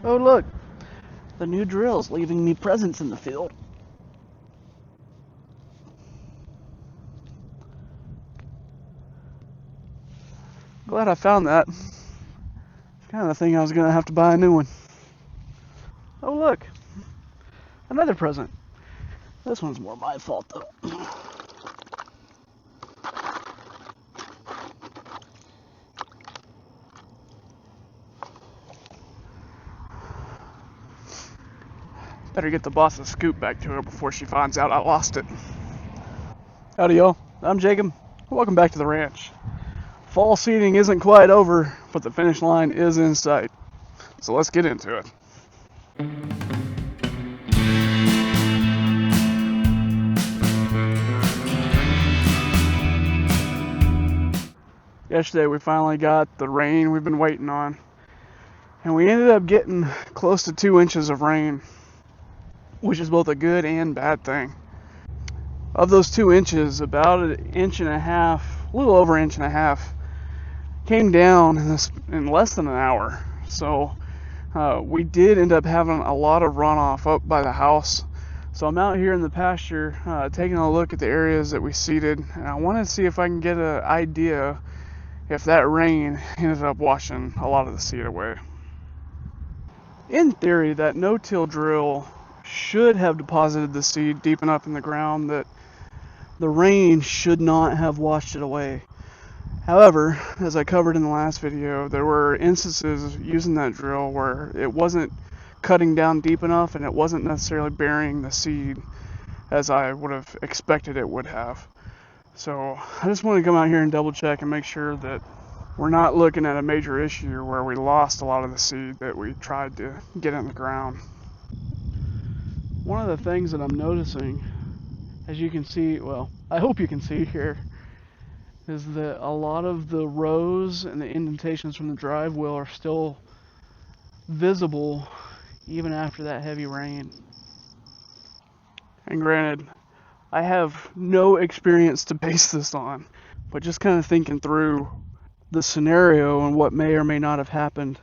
Oh look, the new drill's leaving me presents in the field. Glad I found that. Kind of the thing I was gonna have to buy a new one. Oh look, another present. This one's more my fault though. Better get the boss's scoop back to her before she finds out I lost it. Howdy y'all, I'm Jacob. Welcome back to the ranch. Fall seeding isn't quite over, but the finish line is in sight. So let's get into it. Yesterday we finally got the rain we've been waiting on. And we ended up getting close to 2 inches of rain, which is both a good and bad thing. Of those 2 inches, about an inch and a half, a little over an inch and a half, came down in less than an hour. So we did end up having a lot of runoff up by the house. So I'm out here in the pasture taking a look at the areas that we seeded, and I want to see if I can get an idea if that rain ended up washing a lot of the seed away. In theory, that no-till drill should have deposited the seed deep enough in the ground that the rain should not have washed it away. However, as I covered in the last video, there were instances using that drill where it wasn't cutting down deep enough and it wasn't necessarily burying the seed as I would have expected it would have. So I just want to come out here and double check and make sure that we're not looking at a major issue where we lost a lot of the seed that we tried to get in the ground. One of the things that I'm noticing, as you can see, well, I hope you can see here, is that a lot of the rows and the indentations from the drive wheel are still visible even after that heavy rain. And granted, I have no experience to base this on, but just kind of thinking through the scenario and what may or may not have happened,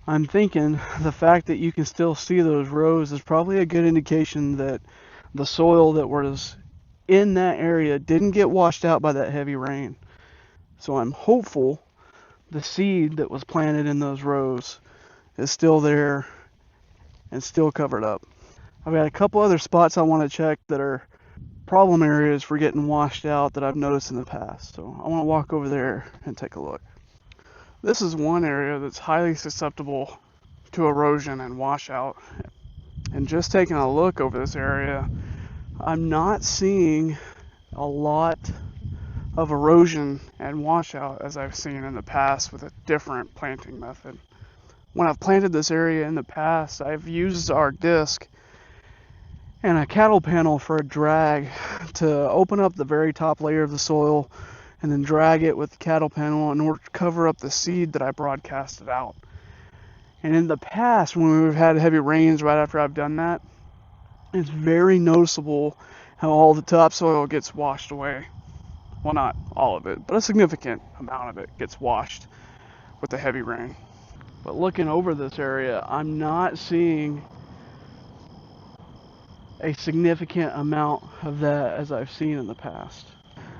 I'm thinking the fact that you can still see those rows is probably a good indication that the soil that was in that area didn't get washed out by that heavy rain. So I'm hopeful the seed that was planted in those rows is still there and still covered up. I've got a couple other spots I want to check that are problem areas for getting washed out that I've noticed in the past. So I want to walk over there and take a look. This is one area that's highly susceptible to erosion and washout. And just taking a look over this area, I'm not seeing a lot of erosion and washout as I've seen in the past with a different planting method. When I've planted this area in the past, I've used our disc and a cattle panel for a drag to open up the very top layer of the soil and then drag it with the cattle panel in order to cover up the seed that I broadcasted out. And in the past, when we've had heavy rains right after I've done that, it's very noticeable how all the topsoil gets washed away. Well, not all of it, but a significant amount of it gets washed with the heavy rain. But looking over this area, I'm not seeing a significant amount of that as I've seen in the past.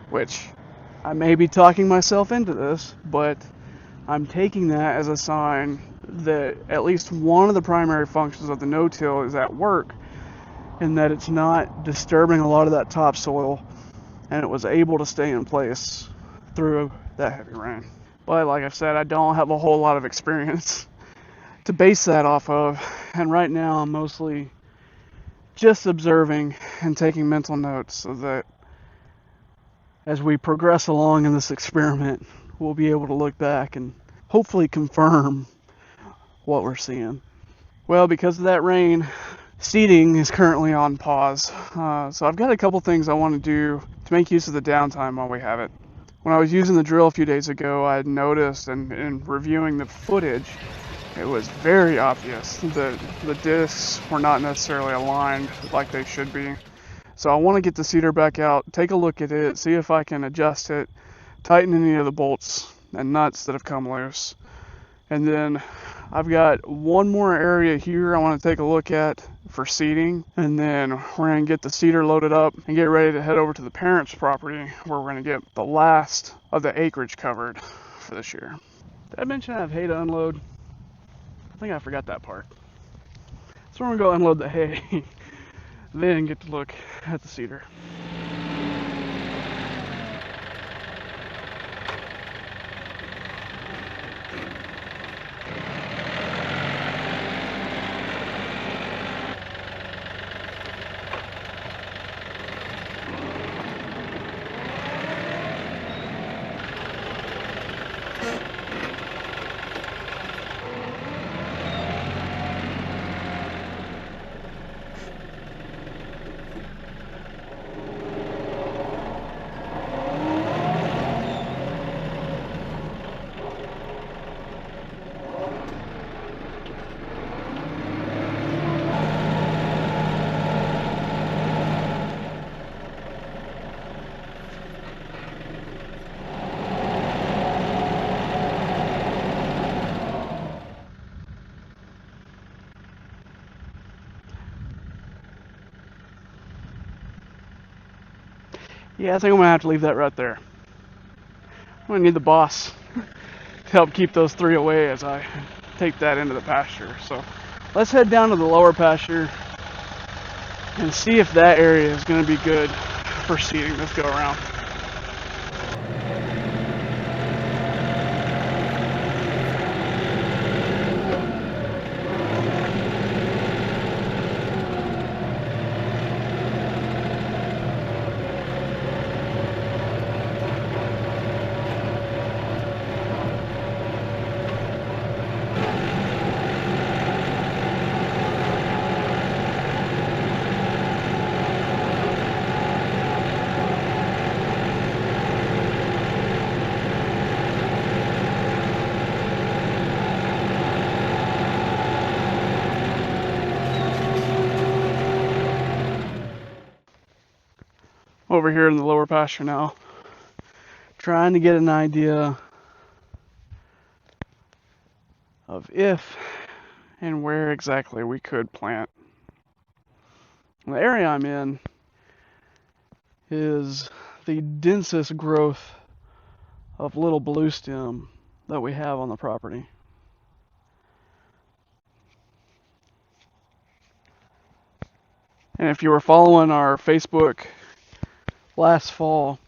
Which, I may be talking myself into this, but I'm taking that as a sign that at least one of the primary functions of the no-till is at work, and that it's not disturbing a lot of that topsoil, and it was able to stay in place through that heavy rain. But like I've said, I don't have a whole lot of experience to base that off of, and right now I'm mostly just observing and taking mental notes so that as we progress along in this experiment, we'll be able to look back and hopefully confirm what we're seeing. Well, because of that rain, seeding is currently on pause. So I've got a couple things I want to do to make use of the downtime while we have it. When I was using the drill a few days ago, I had noticed, and in reviewing the footage, it was very obvious that the discs were not necessarily aligned like they should be. So I want to get the seeder back out, take a look at it, see if I can adjust it, tighten any of the bolts and nuts that have come loose. And then I've got one more area here I want to take a look at for seeding, and then we're going to get the seeder loaded up and get ready to head over to the parents' property where we're going to get the last of the acreage covered for this year. Did I mention I have hay to unload? I think I forgot that part. So we're going to go unload the hay, then get to look at the seeder. Yeah, I think I'm going to have to leave that right there. I'm going to need the boss to help keep those three away as I take that into the pasture. So let's head down to the lower pasture and see if that area is going to be good for seeding this go around. Over here in the lower pasture now, trying to get an idea of if and where exactly we could plant. The area I'm in is the densest growth of little blue stem that we have on the property. And if you were following our Facebook last fall,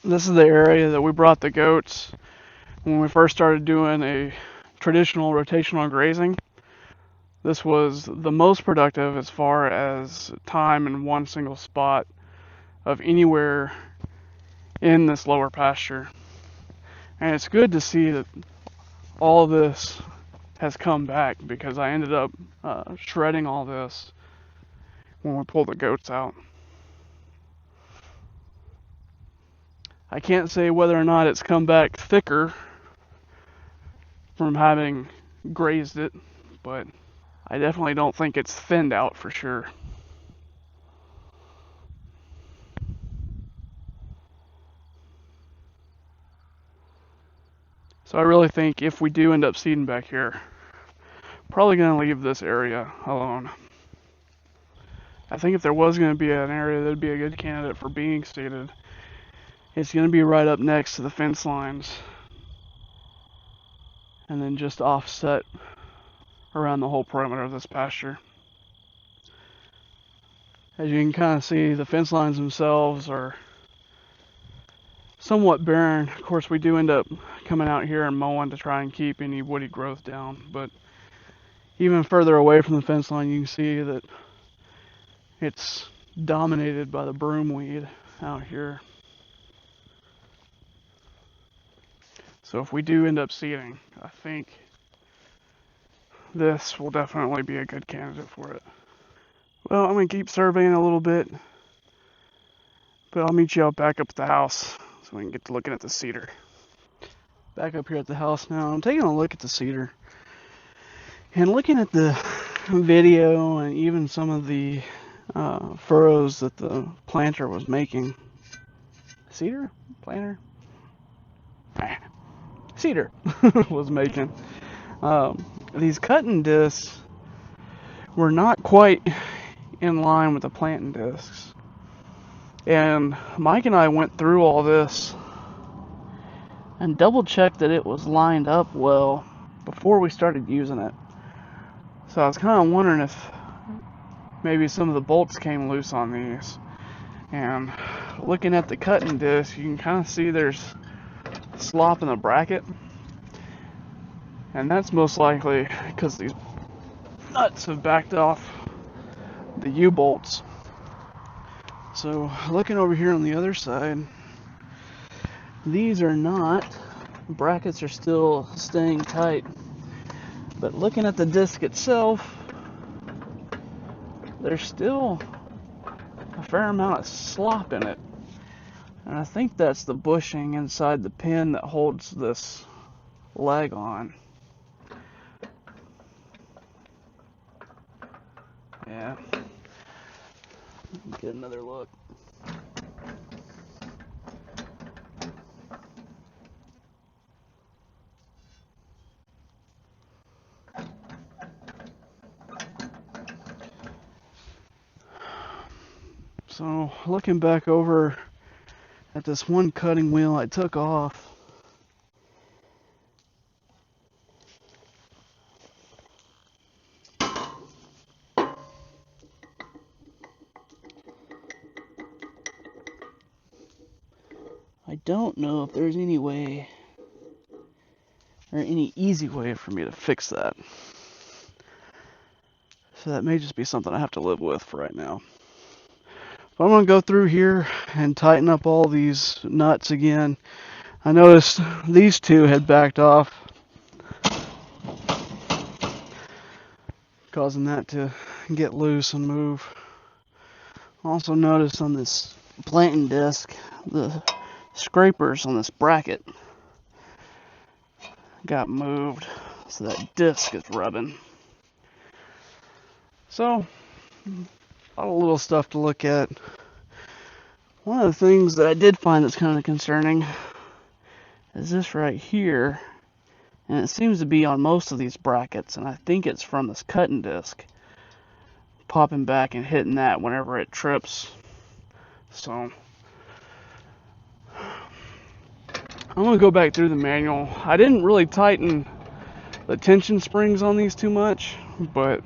this is the area that we brought the goats when we first started doing a traditional rotational grazing. This was the most productive as far as time in one single spot of anywhere in this lower pasture. And it's good to see that all of this has come back, because I ended up shredding all this when we pulled the goats out. I can't say whether or not it's come back thicker from having grazed it, but I definitely don't think it's thinned out for sure. So I really think if we do end up seeding back here, probably going to leave this area alone. I think if there was going to be an area that would be a good candidate for being seeded, it's going to be right up next to the fence lines, and then just offset around the whole perimeter of this pasture. As you can kind of see, the fence lines themselves are somewhat barren. Of course, we do end up coming out here and mowing to try and keep any woody growth down, but even further away from the fence line, you can see that it's dominated by the broomweed out here. So if we do end up seeding, I think this will definitely be a good candidate for it. Well, I'm going to keep surveying a little bit, but I'll meet you out back up at the house so we can get to looking at the cedar. Back up here at the house now, I'm taking a look at the cedar and looking at the video and even some of the furrows that the planter was making. Cedar? Planter? Cedar was making. These cutting discs were not quite in line with the planting discs. And Mike and I went through all this and double checked that it was lined up well before we started using it. So I was kind of wondering if maybe some of the bolts came loose on these. And looking at the cutting disc, you can kind of see there's slop in the bracket. And that's most likely because these nuts have backed off the U-bolts. So looking over here on the other side, these are not, brackets are still staying tight. But looking at the disc itself, there's still a fair amount of slop in it. And I think that's the bushing inside the pin that holds this leg on. Yeah. Get another look. So looking back over at this one cutting wheel I took off, I don't know if there's any way or any easy way for me to fix that. So that may just be something I have to live with for right now. But I'm going to go through here and tighten up all these nuts again. I noticed these two had backed off, causing that to get loose and move. Also noticed on this planting disc, the scrapers on this bracket got moved, so that disc is rubbing. So, a lot of little stuff to look at. One of the things that I did find that's kind of concerning is this right here, and it seems to be on most of these brackets, and I think it's from this cutting disc popping back and hitting that whenever it trips. So I'm going to go back through the manual. I didn't really tighten the tension springs on these too much, but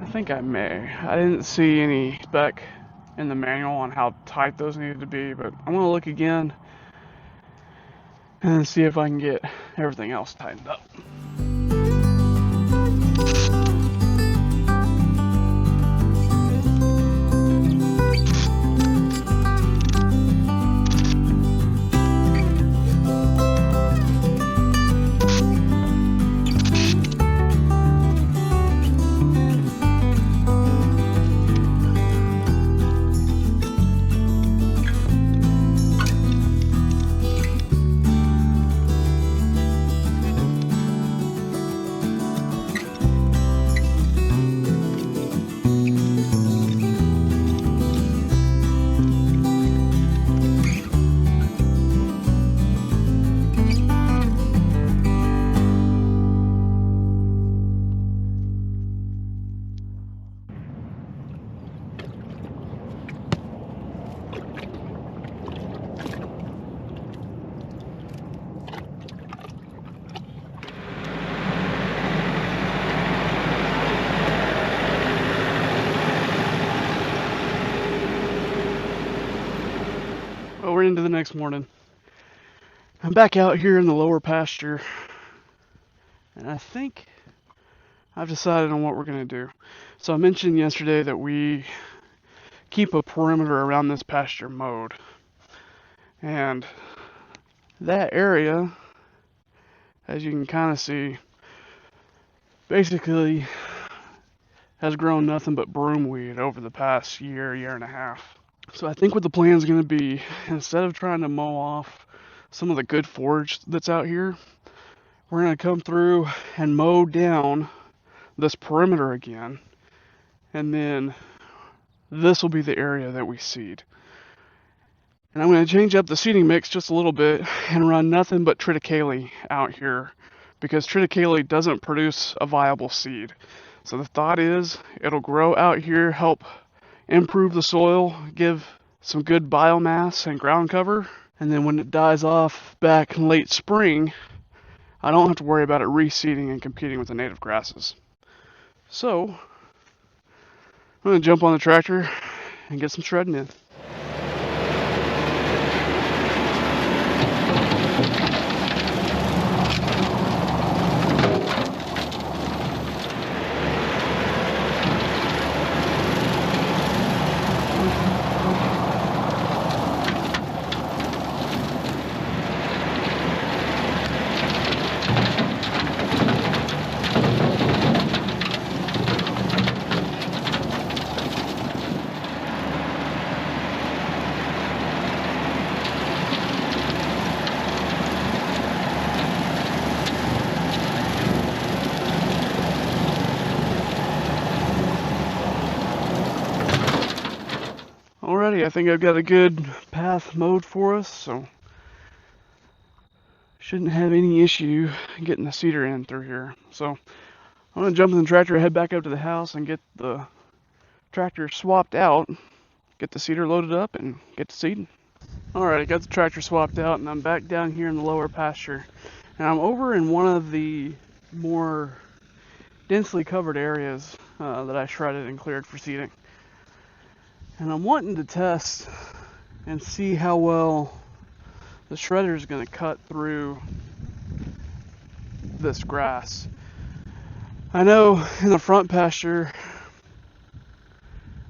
I think I may. I didn't see any spec in the manual on how tight those needed to be, but I'm going to look again and see if I can get everything else tightened up. We're into the next morning. I'm back out here in the lower pasture, and I think I've decided on what we're going to do. So I mentioned yesterday that we keep a perimeter around this pasture mowed, and that area, as you can kind of see, basically has grown nothing but broomweed over the past year and a half. So I think what the plan is going to be, instead of trying to mow off some of the good forage that's out here, we're going to come through and mow down this perimeter again, and then this will be the area that we seed. And I'm going to change up the seeding mix just a little bit and run nothing but triticale out here because triticale doesn't produce a viable seed. So the thought is it'll grow out here, help improve the soil, give some good biomass and ground cover, and then when it dies off back in late spring, I don't have to worry about it reseeding and competing with the native grasses. So I'm going to jump on the tractor and get some shredding in. Alrighty, I think I've got a good path mowed for us, so shouldn't have any issue getting the seeder in through here. So I'm going to jump in the tractor, head back up to the house, and get the tractor swapped out, get the seeder loaded up, and get to seeding. Alright, I got the tractor swapped out, and I'm back down here in the lower pasture. And I'm over in one of the more densely covered areas that I shredded and cleared for seeding. And I'm wanting to test and see how well the shredder is going to cut through this grass. I know in the front pasture,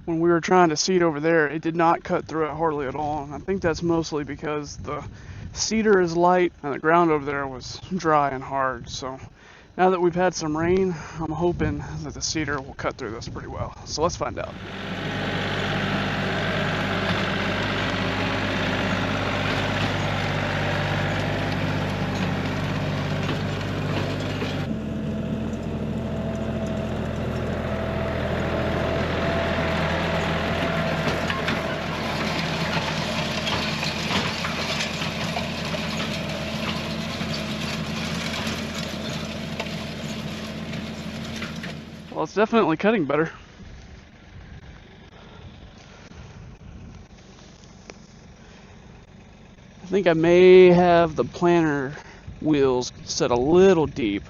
when we were trying to seed over there, it did not cut through it hardly at all. And I think that's mostly because the seeder is light and the ground over there was dry and hard. So now that we've had some rain, I'm hoping that the seeder will cut through this pretty well. So let's find out. Well, it's definitely cutting better. I think I may have the planter wheels set a little deep.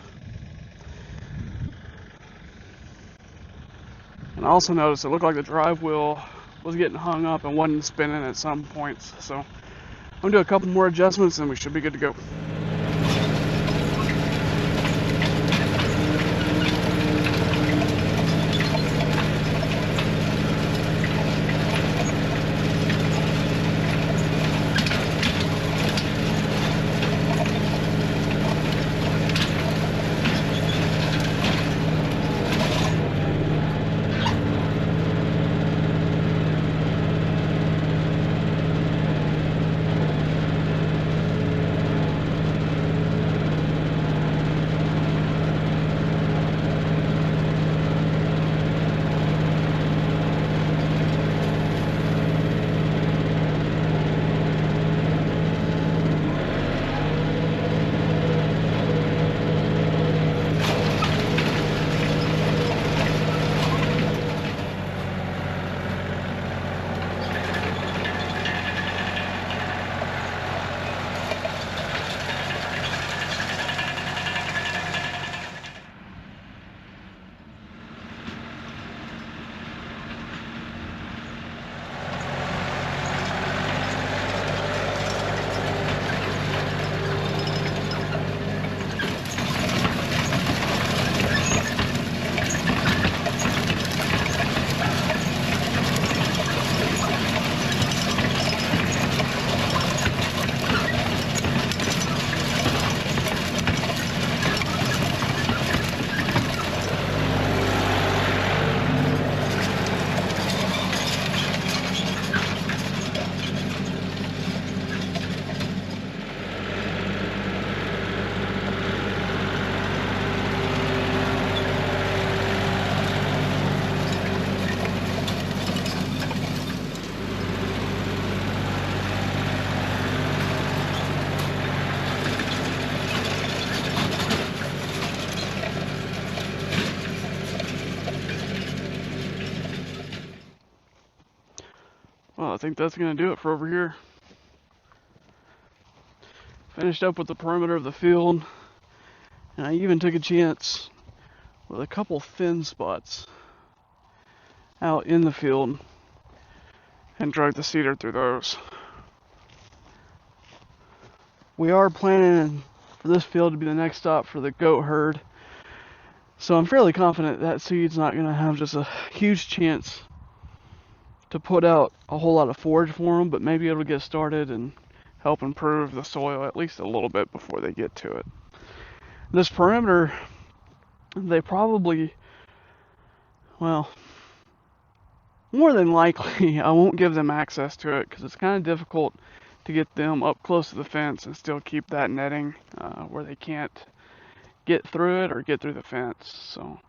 And I also noticed it looked like the drive wheel was getting hung up and wasn't spinning at some points. So I'm gonna do a couple more adjustments and we should be good to go. I think that's going to do it for over here. Finished up with the perimeter of the field, and I even took a chance with a couple thin spots out in the field and drug the seeder through those. We are planning for this field to be the next stop for the goat herd, so I'm fairly confident that seed's not going to have just a huge chance to put out a whole lot of forage for them, but maybe it'll get started and help improve the soil at least a little bit before they get to it. This perimeter, they probably, well, more than likely I won't give them access to it because it's kind of difficult to get them up close to the fence and still keep that netting where they can't get through it or get through the fence. So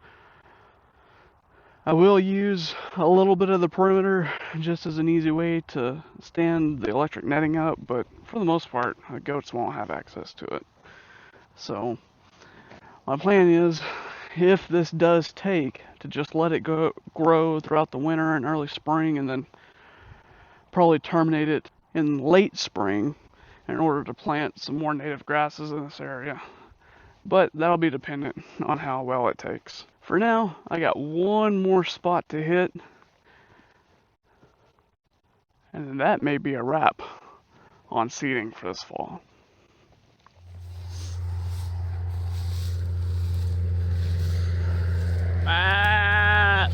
I will use a little bit of the perimeter just as an easy way to stand the electric netting up, but for the most part, the goats won't have access to it. So my plan is, if this does take, to just let it grow throughout the winter and early spring, and then probably terminate it in late spring in order to plant some more native grasses in this area. But that'll be dependent on how well it takes. For now, I got one more spot to hit, and then that may be a wrap on seeding for this fall. Ah!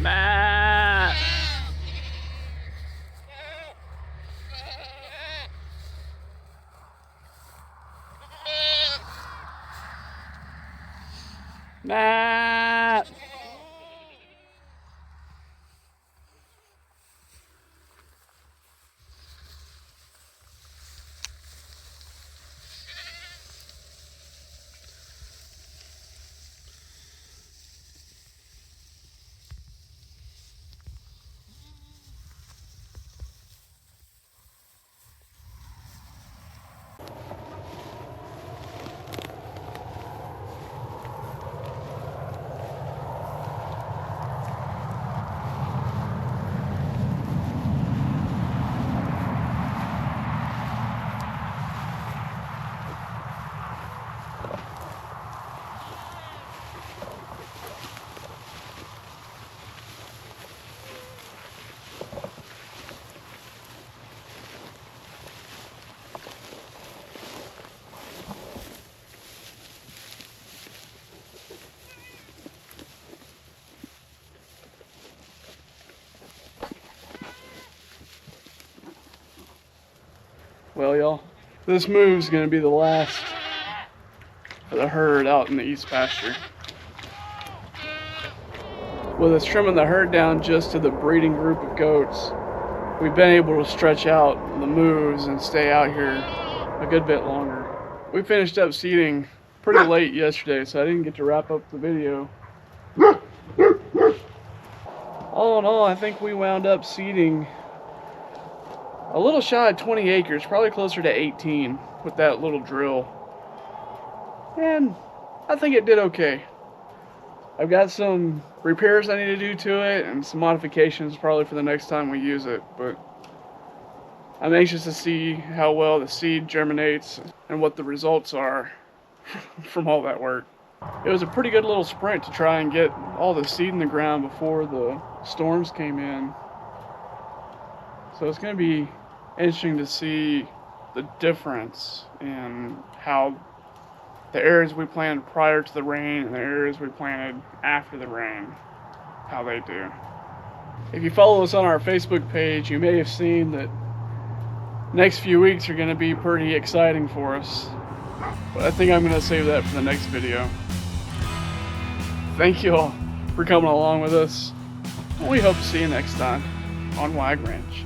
Ah! Matt! Well, y'all, this move's gonna be the last of the herd out in the east pasture. With us trimming the herd down just to the breeding group of goats, we've been able to stretch out the moves and stay out here a good bit longer. We finished up seeding pretty late yesterday, so I didn't get to wrap up the video. All in all, I think we wound up seeding a little shy of 20 acres, probably closer to 18 with that little drill. And I think it did okay. I've got some repairs I need to do to it and some modifications probably for the next time we use it, but I'm anxious to see how well the seed germinates and what the results are from all that work. It was a pretty good little sprint to try and get all the seed in the ground before the storms came in. So it's going to be interesting to see the difference in how the areas we planted prior to the rain and the areas we planted after the rain, how they do. If you follow us on our Facebook page, you may have seen that next few weeks are going to be pretty exciting for us, but I think I'm going to save that for the next video. Thank you all for coming along with us. We hope to see you next time on Wag Ranch.